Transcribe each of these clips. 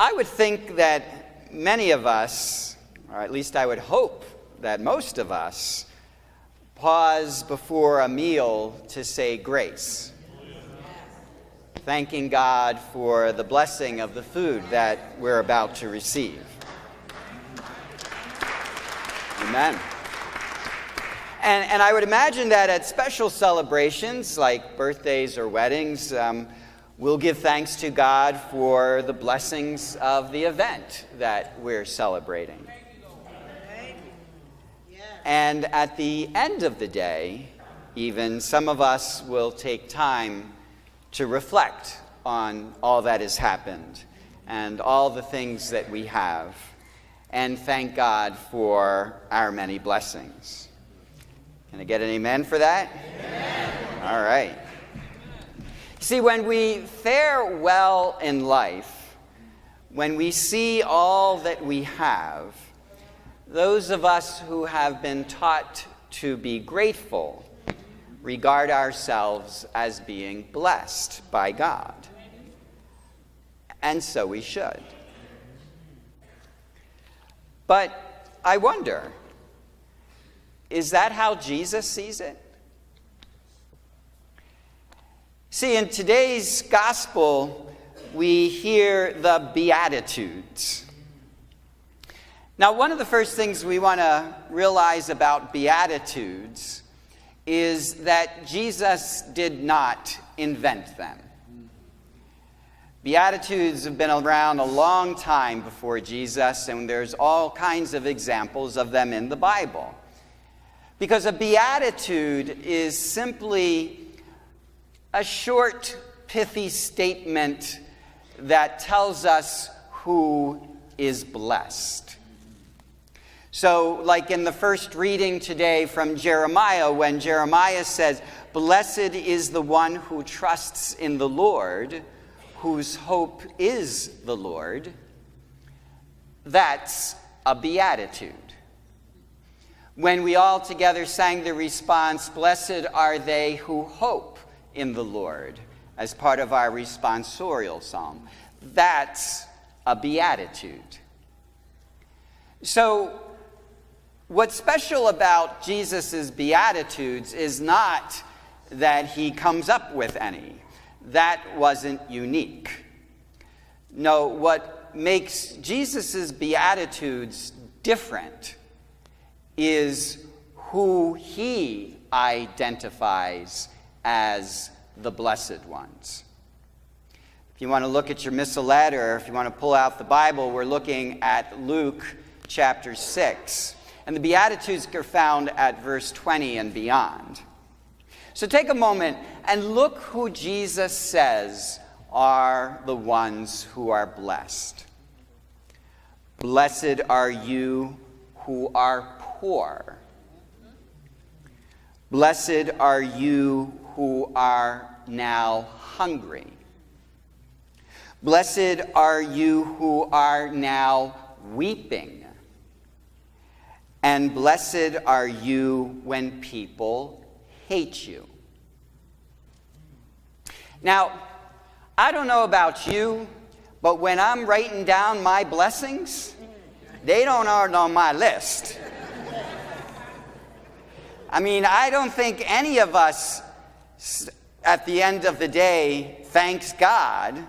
I would think that many of us, or at least I would hope that most of us, pause before a meal to say grace, thanking God for the blessing of the food that we're about to receive. Amen. And I would imagine that at special celebrations like birthdays or weddings, we'll give thanks to God for the blessings of the event that we're celebrating. And at the end of the day, even, some of us will take time to reflect on all that has happened and all the things that we have, and thank God for our many blessings. Can I get an amen for that? Amen. All right. See, when we fare well in life, when we see all that we have, those of us who have been taught to be grateful regard ourselves as being blessed by God. And so we should. But I wonder, is that how Jesus sees it? See, in today's gospel, we hear the Beatitudes. Now, one of the first things we want to realize about Beatitudes is that Jesus did not invent them. Beatitudes have been around a long time before Jesus, and there's all kinds of examples of them in the Bible. Because a beatitude is simply a short, pithy statement that tells us who is blessed. So, like in the first reading today from Jeremiah, when Jeremiah says, "Blessed is the one who trusts in the Lord, whose hope is the Lord," that's a beatitude. When we all together sang the response, "Blessed are they who hope in the Lord," as part of our responsorial psalm, that's a beatitude. So, what's special about Jesus' Beatitudes is not that he comes up with any. That wasn't unique. No, what makes Jesus' Beatitudes different is who he identifies as the blessed ones. If you want to look at your missalette, or if you want to pull out the Bible, we're looking at Luke chapter 6. And the Beatitudes are found at verse 20 and beyond. So take a moment and look who Jesus says are the ones who are blessed. Blessed are you who are poor. Blessed are you who are now hungry. Blessed are you who are now weeping. And blessed are you when people hate you. Now, I don't know about you, but when I'm writing down my blessings, they don't aren't on my list. I mean, I don't think any of us at the end of the day thanks God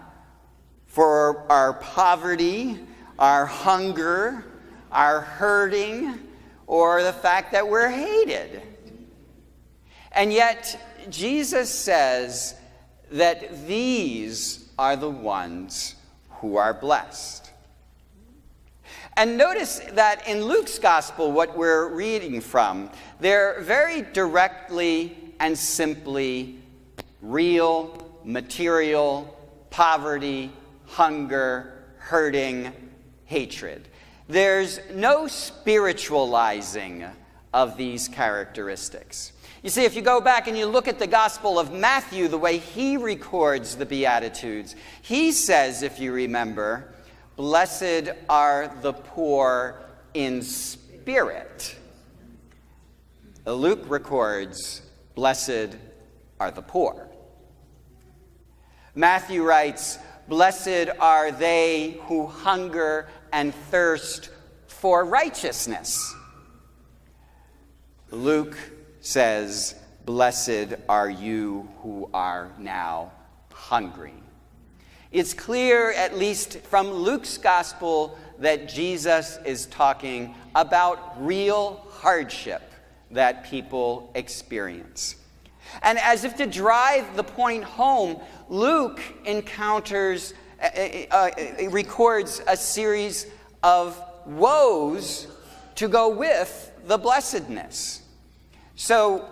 for our poverty, our hunger, our hurting, or the fact that we're hated. And yet, Jesus says that these are the ones who are blessed. And notice that in Luke's gospel, what we're reading from, they're very directly and simply real, material, poverty, hunger, hurting, hatred. There's no spiritualizing of these characteristics. You see, if you go back and you look at the Gospel of Matthew, the way he records the Beatitudes, he says, if you remember, "Blessed are the poor in spirit." Luke records, "Blessed are the poor." Matthew writes, Blessed are they who hunger and thirst for righteousness. Luke says, blessed are you who are now hungry. It's clear, at least from Luke's gospel, that Jesus is talking about real hardship that people experience. And as if to drive the point home, Luke records a series of woes to go with the blessedness. So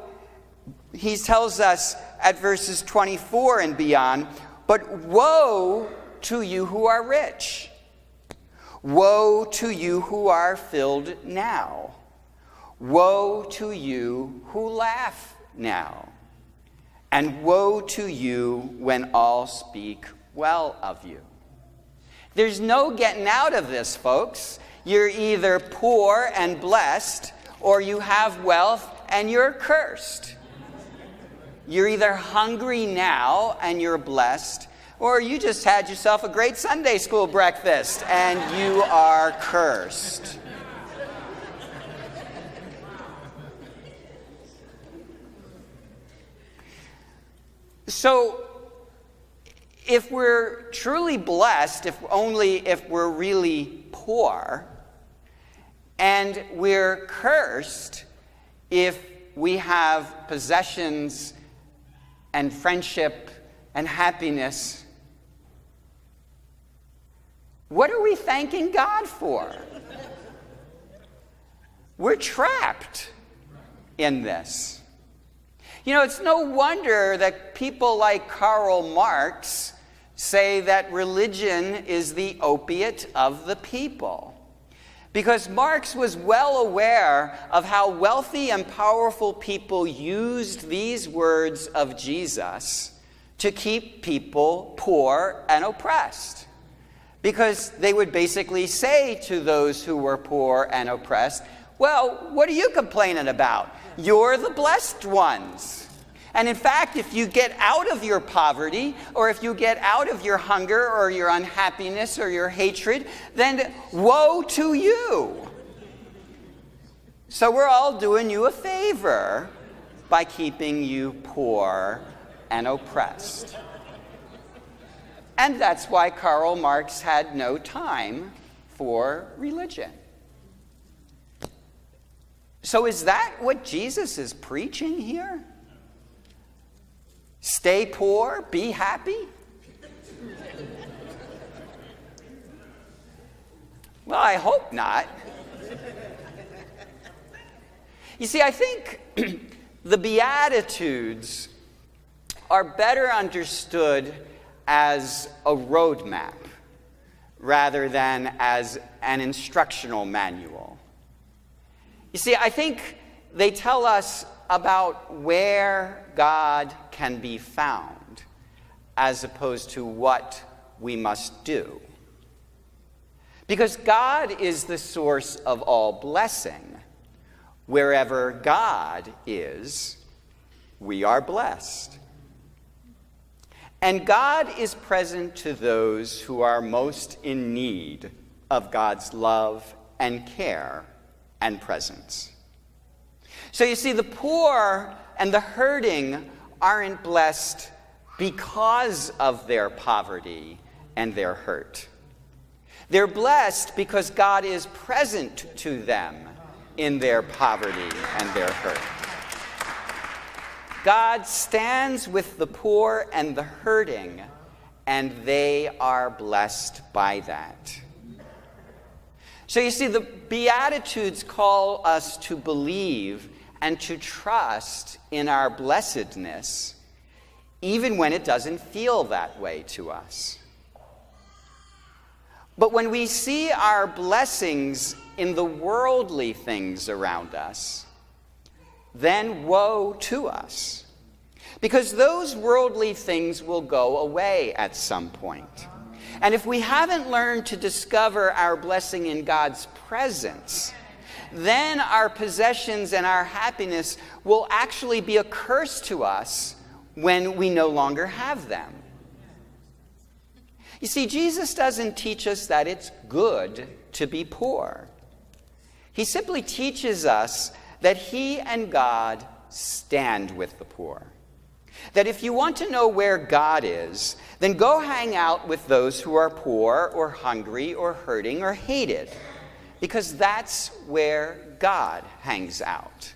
he tells us at verses 24 and beyond, but woe to you who are rich. Woe to you who are filled now. Woe to you who laugh now. And woe to you when all speak well of you. There's no getting out of this, folks. You're either poor and blessed, or you have wealth and you're cursed. You're either hungry now and you're blessed, or you just had yourself a great Sunday school breakfast and you are cursed. So, if we're truly blessed, if we're really poor, and we're cursed if we have possessions and friendship and happiness, what are we thanking God for? We're trapped in this. You know, it's no wonder that people like Karl Marx say that religion is the opiate of the people. Because Marx was well aware of how wealthy and powerful people used these words of Jesus to keep people poor and oppressed. Because they would basically say to those who were poor and oppressed, well, what are you complaining about? You're the blessed ones. And in fact, if you get out of your poverty, or if you get out of your hunger, or your unhappiness, or your hatred, then woe to you. So we're all doing you a favor by keeping you poor and oppressed. And that's why Karl Marx had no time for religion. So is that what Jesus is preaching here? Stay poor, be happy? Well, I hope not. You see, I think the Beatitudes are better understood as a roadmap rather than as an instructional manual. You see, I think they tell us about where God can be found as opposed to what we must do. Because God is the source of all blessing. Wherever God is, we are blessed. And God is present to those who are most in need of God's love and care and presence. So you see, the poor and the hurting aren't blessed because of their poverty and their hurt. They're blessed because God is present to them in their poverty and their hurt. God stands with the poor and the hurting, and they are blessed by that. So you see, the Beatitudes call us to believe and to trust in our blessedness, even when it doesn't feel that way to us. But when we see our blessings in the worldly things around us, then woe to us. Because those worldly things will go away at some point. And if we haven't learned to discover our blessing in God's presence, then our possessions and our happiness will actually be a curse to us when we no longer have them. You see, Jesus doesn't teach us that it's good to be poor. He simply teaches us that he and God stand with the poor. That if you want to know where God is, then go hang out with those who are poor or hungry or hurting or hated, because that's where God hangs out.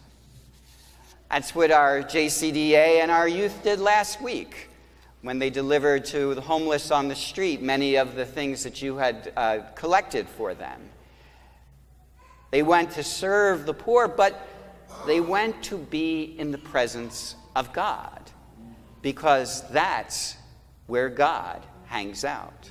That's what our JCDA and our youth did last week when they delivered to the homeless on the street many of the things that you had collected for them. They went to serve the poor, but they went to be in the presence of God, because that's where God hangs out.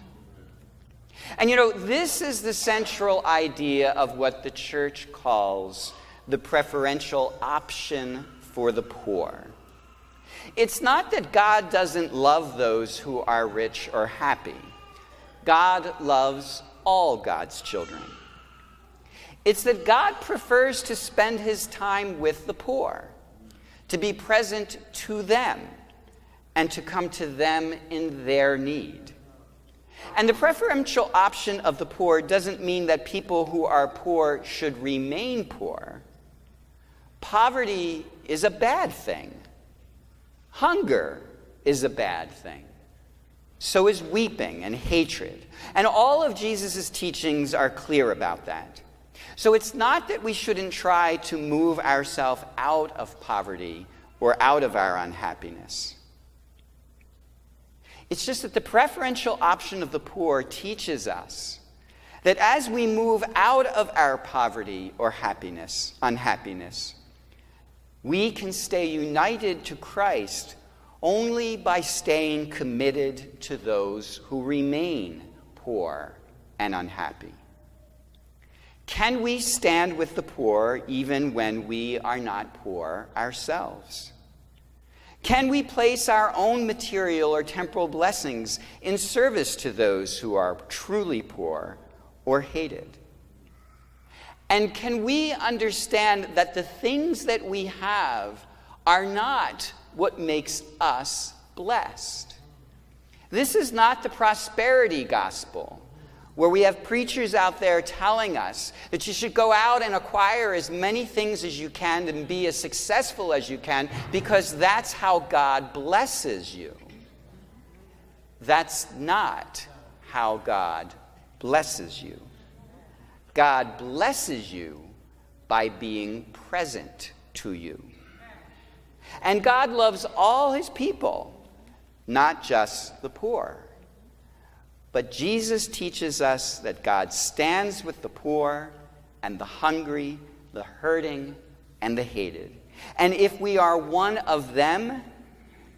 And this is the central idea of what the church calls the preferential option for the poor. It's not that God doesn't love those who are rich or happy. God loves all God's children. It's that God prefers to spend his time with the poor, to be present to them, and to come to them in their need. And the preferential option of the poor doesn't mean that people who are poor should remain poor. Poverty is a bad thing. Hunger is a bad thing. So is weeping and hatred. And all of Jesus' teachings are clear about that. So it's not that we shouldn't try to move ourselves out of poverty or out of our unhappiness. It's just that the preferential option of the poor teaches us that as we move out of our poverty or unhappiness, we can stay united to Christ only by staying committed to those who remain poor and unhappy. Can we stand with the poor even when we are not poor ourselves? Can we place our own material or temporal blessings in service to those who are truly poor or hated? And can we understand that the things that we have are not what makes us blessed? This is not the prosperity gospel, where we have preachers out there telling us that you should go out and acquire as many things as you can and be as successful as you can, because that's how God blesses you. That's not how God blesses you. God blesses you by being present to you. And God loves all his people, not just the poor. But Jesus teaches us that God stands with the poor and the hungry, the hurting, and the hated. And if we are one of them,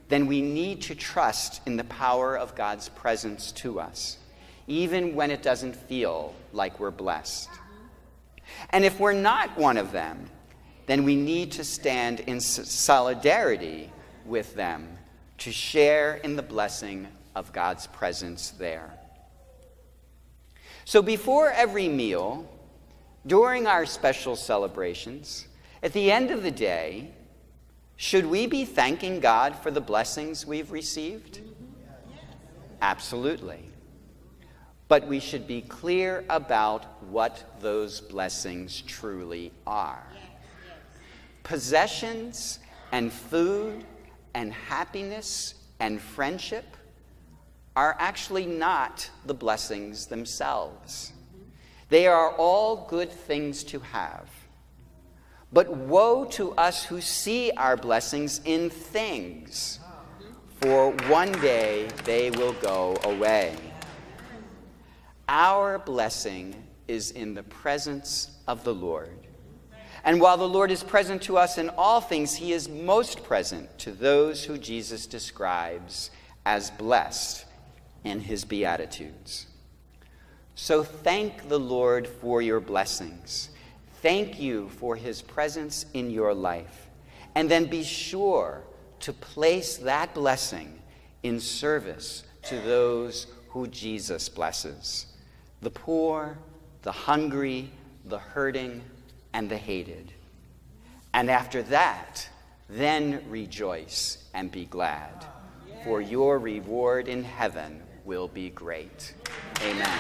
then we need to trust in the power of God's presence to us, even when it doesn't feel like we're blessed. And if we're not one of them, then we need to stand in solidarity with them to share in the blessing of God's presence there. So before every meal, during our special celebrations, at the end of the day, should we be thanking God for the blessings we've received? Absolutely. But we should be clear about what those blessings truly are. Possessions and food and happiness and friendship are actually not the blessings themselves. They are all good things to have. But woe to us who see our blessings in things, for one day they will go away. Our blessing is in the presence of the Lord. And while the Lord is present to us in all things, he is most present to those who Jesus describes as blessed in his Beatitudes. So thank the Lord for your blessings. Thank you for his presence in your life. And then be sure to place that blessing in service to those who Jesus blesses: the poor, the hungry, the hurting, and the hated. And after that, then rejoice and be glad, for your reward in heaven will be great. Amen.